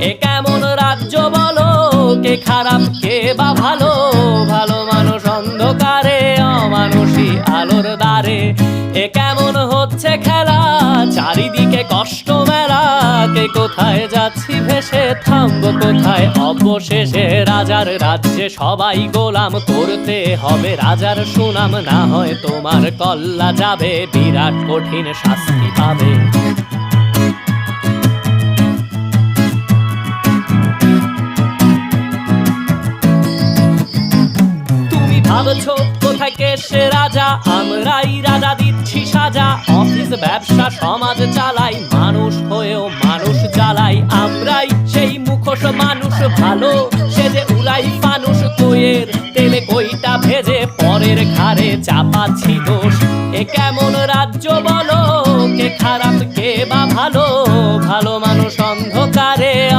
এ কেমন রাজ্য বলো, কে খারাপ কে বা ভালো? ভালো মানুষ অন্ধকারে, অমানুষী আলোর দ্বারে। এ কেমন হচ্ছে খেলা, চারিদিকে কষ্ট মেলা। কে কোথায় যাচ্ছি ভেসে, থামবো কোথায় অবশেষে? রাজার রাজ্যে সবাই গোলাম, করতে হবে রাজার সুনাম। না হয় তোমার কল্লা যাবে, বিরাট কঠিন শাস্তি পাবে। ভাবছো কোথায় কে সে রাজা, আমরাই রাজা দিচ্ছি সাজা। অফিস ব্যবসা সমাজ চালাই, মানুষ হয়েও মানুষ জ্বালাই। আমরাই সেই মুখোশ মানুষ ভালো,